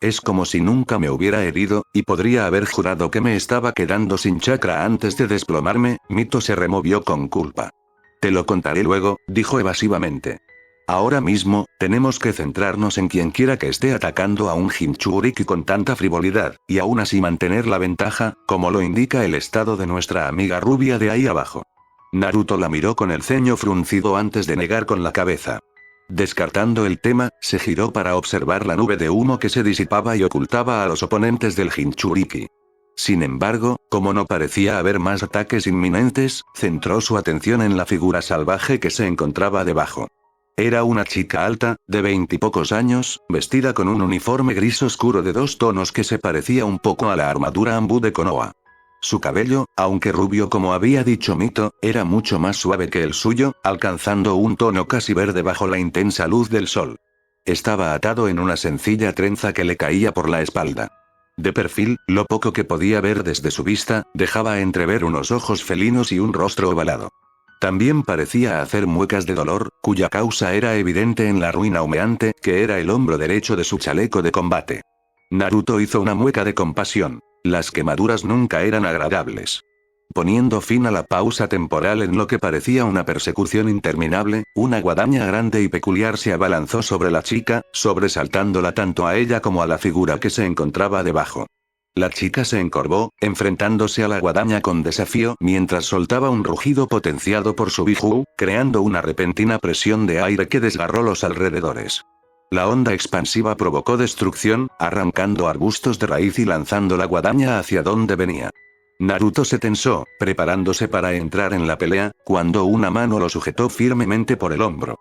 Es como si nunca me hubiera herido, y podría haber jurado que me estaba quedando sin chakra antes de desplomarme. Mito se removió con culpa. Te lo contaré luego, dijo evasivamente. Ahora mismo, tenemos que centrarnos en quien quiera que esté atacando a un Jinchuriki con tanta frivolidad, y aún así mantener la ventaja, como lo indica el estado de nuestra amiga rubia de ahí abajo. Naruto la miró con el ceño fruncido antes de negar con la cabeza. Descartando el tema, se giró para observar la nube de humo que se disipaba y ocultaba a los oponentes del Jinchuriki. Sin embargo, como no parecía haber más ataques inminentes, centró su atención en la figura salvaje que se encontraba debajo. Era una chica alta, de 20 y pocos años, vestida con un uniforme gris oscuro de 2 tonos que se parecía un poco a la armadura Anbu de Konoha. Su cabello, aunque rubio como había dicho Mito, era mucho más suave que el suyo, alcanzando un tono casi verde bajo la intensa luz del sol. Estaba atado en una sencilla trenza que le caía por la espalda. De perfil, lo poco que podía ver desde su vista, dejaba entrever unos ojos felinos y un rostro ovalado. También parecía hacer muecas de dolor, cuya causa era evidente en la ruina humeante, que era el hombro derecho de su chaleco de combate. Naruto hizo una mueca de compasión. Las quemaduras nunca eran agradables. Poniendo fin a la pausa temporal en lo que parecía una persecución interminable, una guadaña grande y peculiar se abalanzó sobre la chica, sobresaltándola tanto a ella como a la figura que se encontraba debajo. La chica se encorvó, enfrentándose a la guadaña con desafío mientras soltaba un rugido potenciado por su biju, creando una repentina presión de aire que desgarró los alrededores. La onda expansiva provocó destrucción, arrancando arbustos de raíz y lanzando la guadaña hacia donde venía. Naruto se tensó, preparándose para entrar en la pelea, cuando una mano lo sujetó firmemente por el hombro.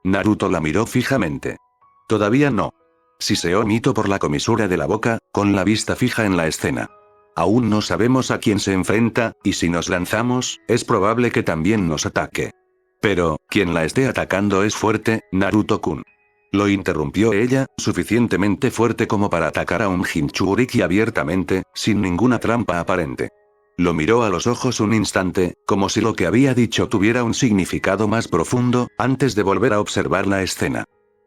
Naruto la miró fijamente. Todavía no. Siseó Mito por la comisura de la boca, con la vista fija en la escena. Aún no sabemos a quién se enfrenta, y si nos lanzamos, es probable que también nos ataque. Pero, quien la esté atacando es fuerte, Naruto-kun. Lo interrumpió ella, suficientemente fuerte como para atacar a un Jinchuriki abiertamente, sin ninguna trampa aparente. Lo miró a los ojos un instante, como si lo que había dicho tuviera un significado más profundo, antes de volver a observar la escena.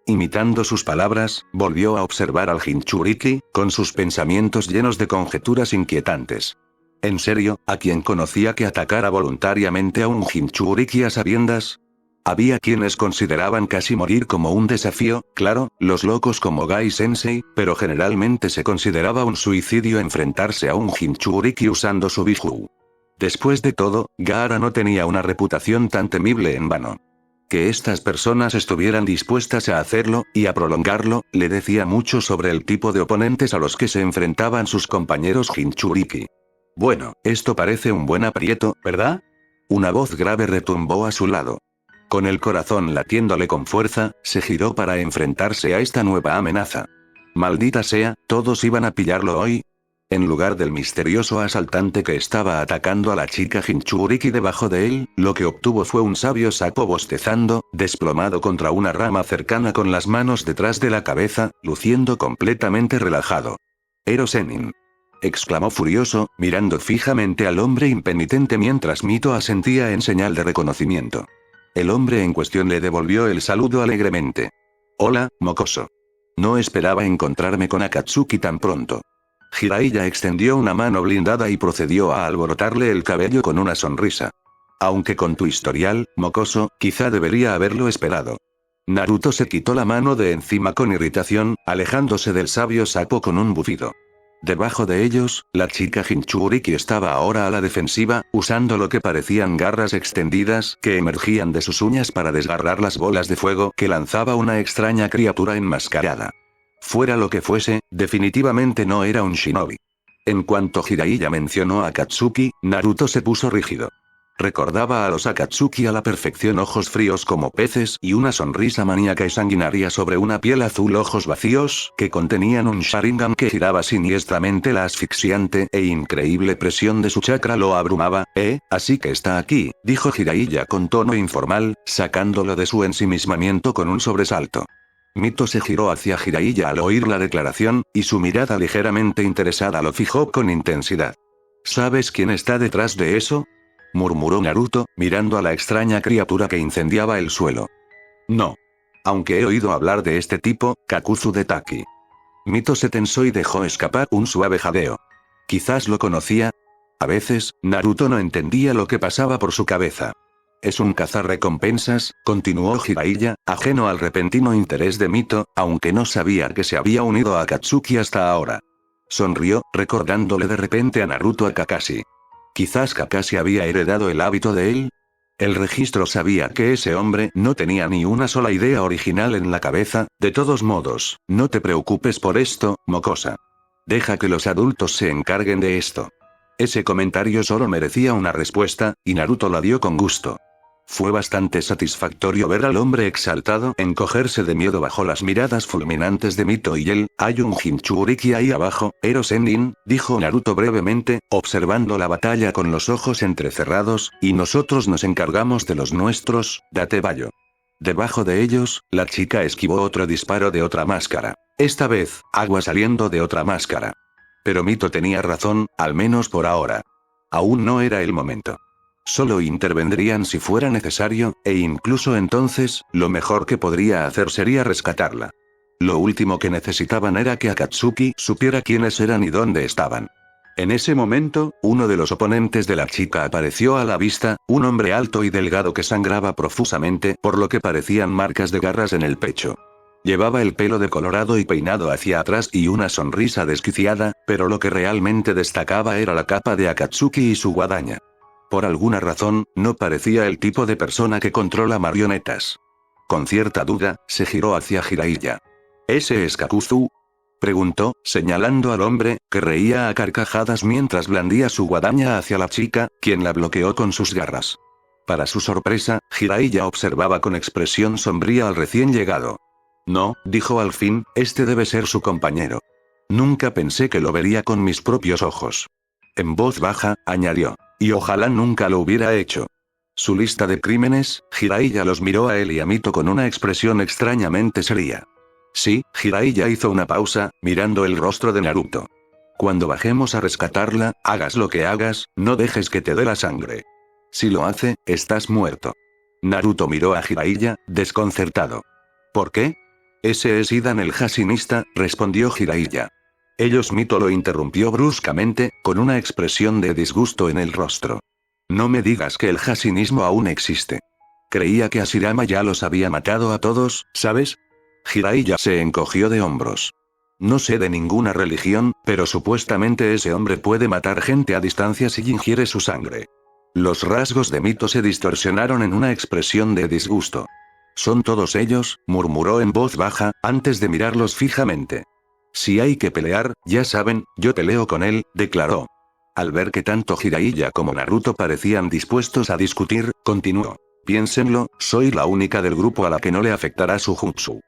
Imitando sus palabras, volvió a observar al Jinchuriki, con sus pensamientos llenos de conjeturas inquietantes. ¿En serio, a quien conocía que atacara voluntariamente a un Jinchuriki a sabiendas? Había quienes consideraban casi morir como un desafío, claro, los locos como Gai Sensei, pero generalmente se consideraba un suicidio enfrentarse a un Jinchuriki usando su biju. Después de todo, Gaara no tenía una reputación tan temible en vano. Que estas personas estuvieran dispuestas a hacerlo, y a prolongarlo, le decía mucho sobre el tipo de oponentes a los que se enfrentaban sus compañeros Jinchuriki. Bueno, esto parece un buen aprieto, ¿verdad? Una voz grave retumbó a su lado. Con el corazón latiéndole con fuerza, se giró para enfrentarse a esta nueva amenaza. Maldita sea, todos iban a pillarlo hoy. En lugar del misterioso asaltante que estaba atacando a la chica Jinchuriki debajo de él, lo que obtuvo fue un sabio sapo bostezando, desplomado contra una rama cercana con las manos detrás de la cabeza, luciendo completamente relajado. Ero Sennin. exclamó furioso, mirando fijamente al hombre impenitente mientras Mito asentía en señal de reconocimiento. El hombre en cuestión le devolvió el saludo alegremente. Hola, mocoso. No esperaba encontrarme con Akatsuki tan pronto. Jiraiya extendió una mano blindada y procedió a alborotarle el cabello con una sonrisa. Aunque con tu historial, mocoso, quizá debería haberlo esperado. Naruto se quitó la mano de encima con irritación, alejándose del sabio sapo con un bufido. Debajo de ellos, la chica Jinchuriki estaba ahora a la defensiva, usando lo que parecían garras extendidas que emergían de sus uñas para desgarrar las bolas de fuego que lanzaba una extraña criatura enmascarada. Fuera lo que fuese, definitivamente no era un shinobi. En cuanto Jiraiya mencionó a Akatsuki, Naruto se puso rígido. Recordaba a los Akatsuki a la perfección, ojos fríos como peces y una sonrisa maníaca y sanguinaria sobre una piel azul, ojos vacíos que contenían un Sharingan que giraba siniestramente. La asfixiante e increíble presión de su chakra lo abrumaba. Así que está aquí, dijo Jiraiya con tono informal, sacándolo de su ensimismamiento con un sobresalto. Mito se giró hacia Jiraiya al oír la declaración, y su mirada ligeramente interesada lo fijó con intensidad. ¿Sabes quién está detrás de eso?, murmuró Naruto, mirando a la extraña criatura que incendiaba el suelo. No. Aunque he oído hablar de este tipo, Kakuzu de Taki. Mito se tensó y dejó escapar un suave jadeo. Quizás lo conocía. A veces, Naruto no entendía lo que pasaba por su cabeza. Es un cazarrecompensas, continuó Jiraiya, ajeno al repentino interés de Mito, aunque no sabía que se había unido a Akatsuki hasta ahora. Sonrió, recordándole de repente a Naruto a Kakashi. Quizás Kakashi había heredado el hábito de él. El registro sabía que ese hombre no tenía ni una sola idea original en la cabeza. De todos modos, no te preocupes por esto, mocosa. Deja que los adultos se encarguen de esto. Ese comentario solo merecía una respuesta, y Naruto la dio con gusto. Fue bastante satisfactorio ver al hombre exaltado encogerse de miedo bajo las miradas fulminantes de Mito y él. Hay un Jinchuriki ahí abajo, Ero Sennin, dijo Naruto brevemente, observando la batalla con los ojos entrecerrados, y nosotros nos encargamos de los nuestros, date bayo. Debajo de ellos, la chica esquivó otro disparo de otra máscara. Esta vez, agua saliendo de otra máscara. Pero Mito tenía razón, al menos por ahora. Aún no era el momento. Solo intervendrían si fuera necesario, e incluso entonces, lo mejor que podría hacer sería rescatarla. Lo último que necesitaban era que Akatsuki supiera quiénes eran y dónde estaban. En ese momento, uno de los oponentes de la chica apareció a la vista, un hombre alto y delgado que sangraba profusamente, por lo que parecían marcas de garras en el pecho. Llevaba el pelo decolorado y peinado hacia atrás y una sonrisa desquiciada, pero lo que realmente destacaba era la capa de Akatsuki y su guadaña. Por alguna razón, no parecía el tipo de persona que controla marionetas. Con cierta duda, se giró hacia Jiraiya. ¿Ese es Kakuzu?, preguntó, señalando al hombre, que reía a carcajadas mientras blandía su guadaña hacia la chica, quien la bloqueó con sus garras. Para su sorpresa, Jiraiya observaba con expresión sombría al recién llegado. No, dijo al fin, este debe ser su compañero. Nunca pensé que lo vería con mis propios ojos. En voz baja, añadió. Y ojalá nunca lo hubiera hecho. Su lista de crímenes, Jiraiya los miró a él y a Mito con una expresión extrañamente seria. Sí, Jiraiya hizo una pausa, mirando el rostro de Naruto. Cuando bajemos a rescatarla, hagas lo que hagas, no dejes que te dé la sangre. Si lo hace, estás muerto. Naruto miró a Jiraiya, desconcertado. ¿Por qué? Ese es Hidan el Jashinista, respondió Jiraiya. Mito lo interrumpió bruscamente, con una expresión de disgusto en el rostro. No me digas que el Jashinismo aún existe. Creía que Hashirama ya los había matado a todos, ¿sabes? Jiraiya se encogió de hombros. No sé de ninguna religión, pero supuestamente ese hombre puede matar gente a distancia si ingiere su sangre. Los rasgos de Mito se distorsionaron en una expresión de disgusto. ¿Son todos ellos?, murmuró en voz baja, antes de mirarlos fijamente. Si hay que pelear, ya saben, yo peleo con él, declaró. Al ver que tanto Jiraiya como Naruto parecían dispuestos a discutir, continuó. Piénsenlo, soy la única del grupo a la que no le afectará su jutsu.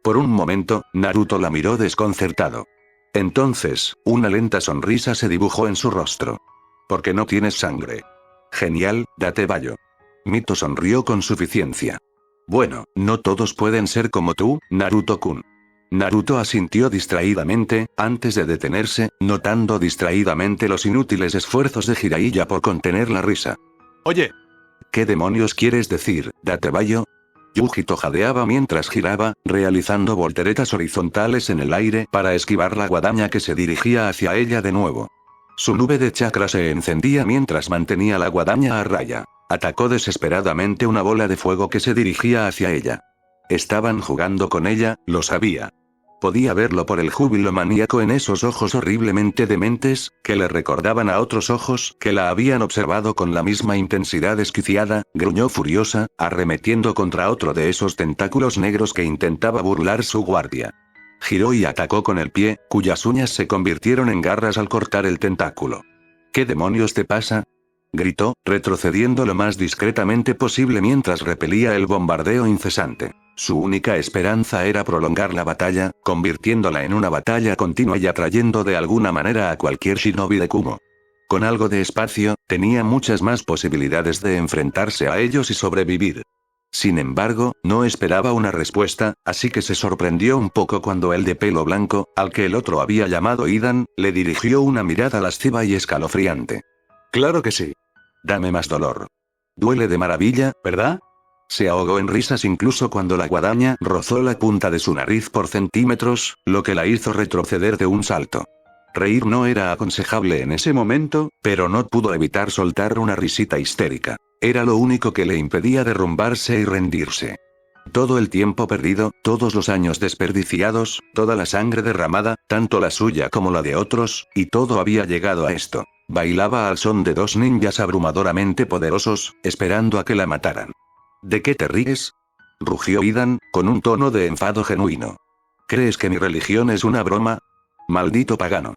Por un momento, Naruto la miró desconcertado. Entonces, una lenta sonrisa se dibujó en su rostro. Porque no tienes sangre. Genial, date bayo. Mito sonrió con suficiencia. Bueno, no todos pueden ser como tú, Naruto-kun. Naruto asintió distraídamente, antes de detenerse, notando distraídamente los inútiles esfuerzos de Jiraiya por contener la risa. Oye. ¿Qué demonios quieres decir, Datebayo? Yujito jadeaba mientras giraba, realizando volteretas horizontales en el aire para esquivar la guadaña que se dirigía hacia ella de nuevo. Su nube de chakra se encendía mientras mantenía la guadaña a raya. Atacó desesperadamente una bola de fuego que se dirigía hacia ella. Estaban jugando con ella, lo sabía. Podía verlo por el júbilo maníaco en esos ojos horriblemente dementes, que le recordaban a otros ojos que la habían observado con la misma intensidad desquiciada, gruñó furiosa, arremetiendo contra otro de esos tentáculos negros que intentaba burlar su guardia. Giró y atacó con el pie, cuyas uñas se convirtieron en garras al cortar el tentáculo. ¿Qué demonios te pasa? Gritó, retrocediendo lo más discretamente posible mientras repelía el bombardeo incesante. Su única esperanza era prolongar la batalla, convirtiéndola en una batalla continua y atrayendo de alguna manera a cualquier shinobi de Kumo. Con algo de espacio, tenía muchas más posibilidades de enfrentarse a ellos y sobrevivir. Sin embargo, no esperaba una respuesta, así que se sorprendió un poco cuando el de pelo blanco, al que el otro había llamado Idan, le dirigió una mirada lasciva y escalofriante. Claro que sí. Dame más dolor. Duele de maravilla, ¿verdad? Se ahogó en risas incluso cuando la guadaña rozó la punta de su nariz por centímetros, lo que la hizo retroceder de un salto. Reír no era aconsejable en ese momento, pero no pudo evitar soltar una risita histérica. Era lo único que le impedía derrumbarse y rendirse. Todo el tiempo perdido, todos los años desperdiciados, toda la sangre derramada, tanto la suya como la de otros, y todo había llegado a esto. Bailaba al son de dos ninjas abrumadoramente poderosos, esperando a que la mataran. ¿De qué te ríes? Rugió Idan, con un tono de enfado genuino. ¿Crees que mi religión es una broma? Maldito pagano.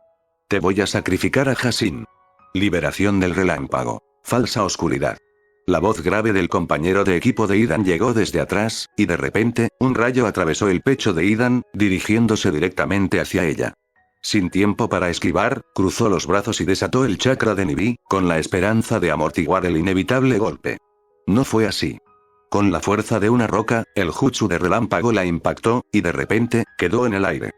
Te voy a sacrificar a Hashin. Liberación del relámpago. Falsa oscuridad. La voz grave del compañero de equipo de Idan llegó desde atrás, y de repente, un rayo atravesó el pecho de Idan, dirigiéndose directamente hacia ella. Sin tiempo para esquivar, cruzó los brazos y desató el chakra de Nibi, con la esperanza de amortiguar el inevitable golpe. No fue así. Con la fuerza de una roca, el jutsu de relámpago la impactó, y de repente, quedó en el aire.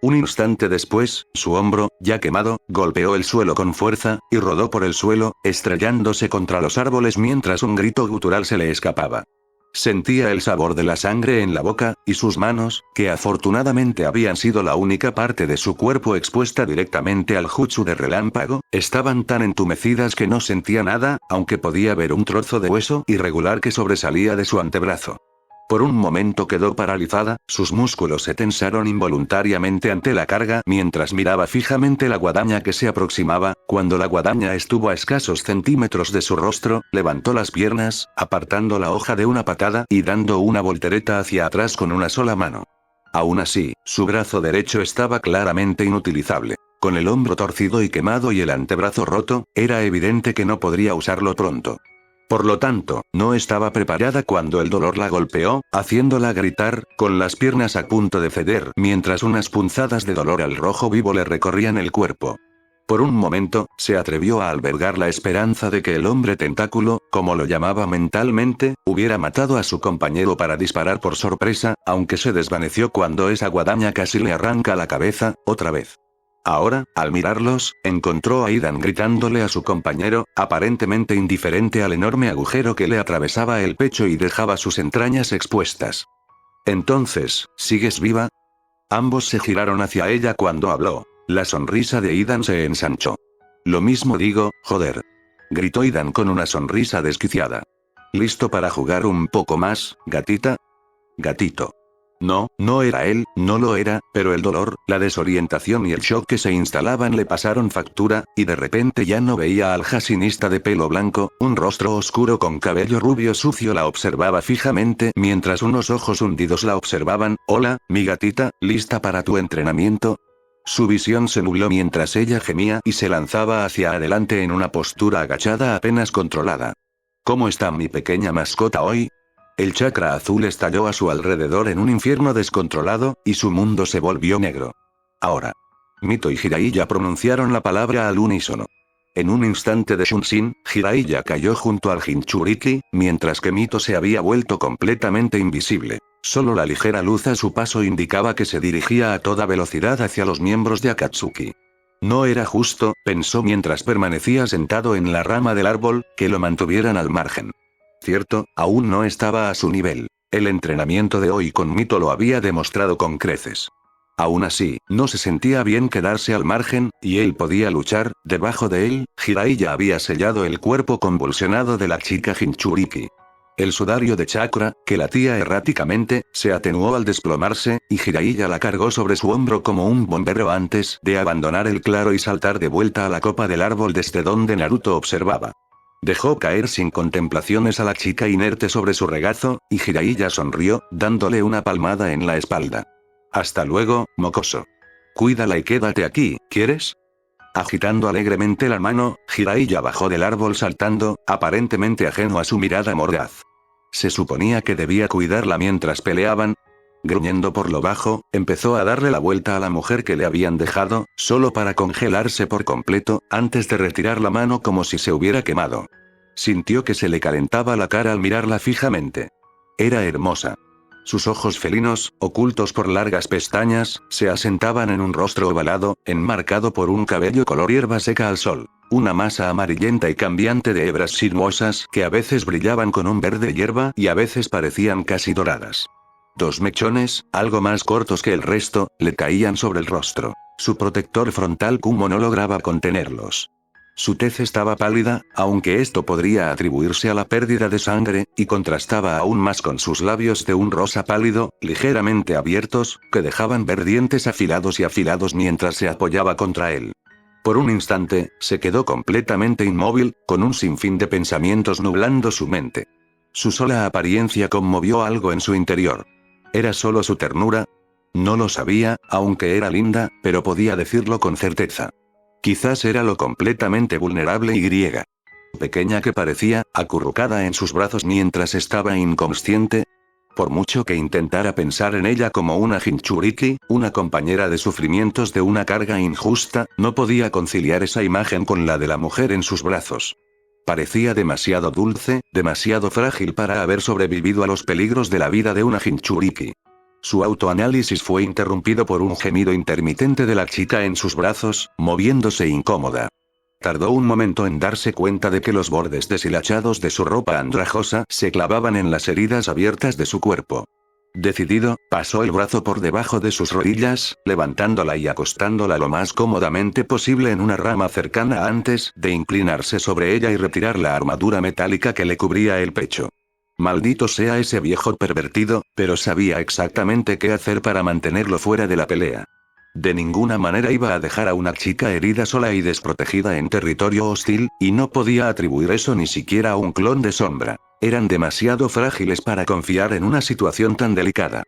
Un instante después, su hombro, ya quemado, golpeó el suelo con fuerza, y rodó por el suelo, estrellándose contra los árboles mientras un grito gutural se le escapaba. Sentía el sabor de la sangre en la boca, y sus manos, que afortunadamente habían sido la única parte de su cuerpo expuesta directamente al jutsu de relámpago, estaban tan entumecidas que no sentía nada, aunque podía ver un trozo de hueso irregular que sobresalía de su antebrazo. Por un momento quedó paralizada, sus músculos se tensaron involuntariamente ante la carga mientras miraba fijamente la guadaña que se aproximaba. Cuando la guadaña estuvo a escasos centímetros de su rostro, levantó las piernas, apartando la hoja de una patada y dando una voltereta hacia atrás con una sola mano. Aún así, su brazo derecho estaba claramente inutilizable. Con el hombro torcido y quemado y el antebrazo roto, era evidente que no podría usarlo pronto. Por lo tanto, no estaba preparada cuando el dolor la golpeó, haciéndola gritar, con las piernas a punto de ceder, mientras unas punzadas de dolor al rojo vivo le recorrían el cuerpo. Por un momento, se atrevió a albergar la esperanza de que el hombre tentáculo, como lo llamaba mentalmente, hubiera matado a su compañero para disparar por sorpresa, aunque se desvaneció cuando esa guadaña casi le arranca la cabeza, otra vez. Ahora, al mirarlos, encontró a Idan gritándole a su compañero, aparentemente indiferente al enorme agujero que le atravesaba el pecho y dejaba sus entrañas expuestas. Entonces, ¿sigues viva? Ambos se giraron hacia ella cuando habló. La sonrisa de Idan se ensanchó. Lo mismo digo, joder. Gritó Idan con una sonrisa desquiciada. ¿Listo para jugar un poco más, gatita? Gatito. No, no era él, no lo era, pero el dolor, la desorientación y el shock que se instalaban le pasaron factura, y de repente ya no veía al Hashinista de pelo blanco, un rostro oscuro con cabello rubio sucio la observaba fijamente mientras unos ojos hundidos la observaban. Hola, mi gatita, ¿lista para tu entrenamiento? Su visión se nubló mientras ella gemía y se lanzaba hacia adelante en una postura agachada apenas controlada. ¿Cómo está mi pequeña mascota hoy? El chakra azul estalló a su alrededor en un infierno descontrolado, y su mundo se volvió negro. Ahora. Mito y Jiraiya pronunciaron la palabra al unísono. En un instante de Shunshin, Jiraiya cayó junto al Jinchuriki, mientras que Mito se había vuelto completamente invisible. Solo la ligera luz a su paso indicaba que se dirigía a toda velocidad hacia los miembros de Akatsuki. No era justo, pensó mientras permanecía sentado en la rama del árbol, que lo mantuvieran al margen. Cierto, aún no estaba a su nivel. El entrenamiento de hoy con Mito lo había demostrado con creces. Aún así, no se sentía bien quedarse al margen, y él podía luchar. Debajo de él, Jiraiya había sellado el cuerpo convulsionado de la chica Jinchuriki. El sudario de chakra, que latía erráticamente, se atenuó al desplomarse, y Jiraiya la cargó sobre su hombro como un bombero antes de abandonar el claro y saltar de vuelta a la copa del árbol desde donde Naruto observaba. Dejó caer sin contemplaciones a la chica inerte sobre su regazo, y Jiraiya sonrió, dándole una palmada en la espalda. Hasta luego, mocoso. Cuídala y quédate aquí, ¿quieres? Agitando alegremente la mano, Jiraiya bajó del árbol saltando, aparentemente ajeno a su mirada mordaz. Se suponía que debía cuidarla mientras peleaban. Gruñendo por lo bajo, empezó a darle la vuelta a la mujer que le habían dejado, solo para congelarse por completo, antes de retirar la mano como si se hubiera quemado. Sintió que se le calentaba la cara al mirarla fijamente. Era hermosa. Sus ojos felinos, ocultos por largas pestañas, se asentaban en un rostro ovalado, enmarcado por un cabello color hierba seca al sol. Una masa amarillenta y cambiante de hebras sinuosas que a veces brillaban con un verde hierba y a veces parecían casi doradas. Dos mechones, algo más cortos que el resto, le caían sobre el rostro. Su protector frontal Kumo no lograba contenerlos. Su tez estaba pálida, aunque esto podría atribuirse a la pérdida de sangre, y contrastaba aún más con sus labios de un rosa pálido, ligeramente abiertos, que dejaban ver dientes afilados mientras se apoyaba contra él. Por un instante, se quedó completamente inmóvil, con un sinfín de pensamientos nublando su mente. Su sola apariencia conmovió algo en su interior. ¿Era solo su ternura? No lo sabía, aunque era linda, pero podía decirlo con certeza. Quizás era lo completamente vulnerable y griega. Pequeña que parecía, acurrucada en sus brazos mientras estaba inconsciente. Por mucho que intentara pensar en ella como una Jinchuriki, una compañera de sufrimientos de una carga injusta, no podía conciliar esa imagen con la de la mujer en sus brazos. Parecía demasiado dulce, demasiado frágil para haber sobrevivido a los peligros de la vida de una Jinchuriki. Su autoanálisis fue interrumpido por un gemido intermitente de la chica en sus brazos, moviéndose incómoda. Tardó un momento en darse cuenta de que los bordes deshilachados de su ropa andrajosa se clavaban en las heridas abiertas de su cuerpo. Decidido, pasó el brazo por debajo de sus rodillas, levantándola y acostándola lo más cómodamente posible en una rama cercana antes de inclinarse sobre ella y retirar la armadura metálica que le cubría el pecho. Maldito sea ese viejo pervertido, pero sabía exactamente qué hacer para mantenerlo fuera de la pelea. De ninguna manera iba a dejar a una chica herida sola y desprotegida en territorio hostil, y no podía atribuir eso ni siquiera a un clon de sombra. Eran demasiado frágiles para confiar en una situación tan delicada.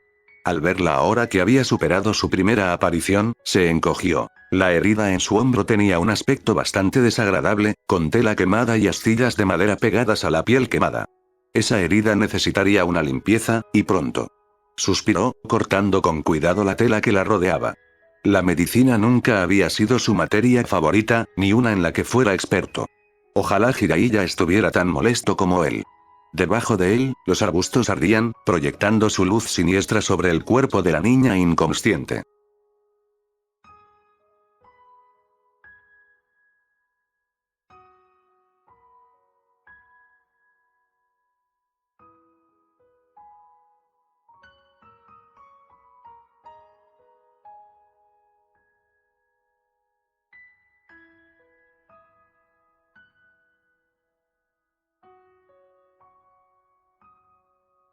Al verla ahora que había superado su primera aparición, se encogió. La herida en su hombro tenía un aspecto bastante desagradable, con tela quemada y astillas de madera pegadas a la piel quemada. Esa herida necesitaría una limpieza, y pronto. Suspiró, cortando con cuidado la tela que la rodeaba. La medicina nunca había sido su materia favorita, ni una en la que fuera experto. Ojalá Jiraiya estuviera tan molesto como él. Debajo de él, los arbustos ardían, proyectando su luz siniestra sobre el cuerpo de la niña inconsciente.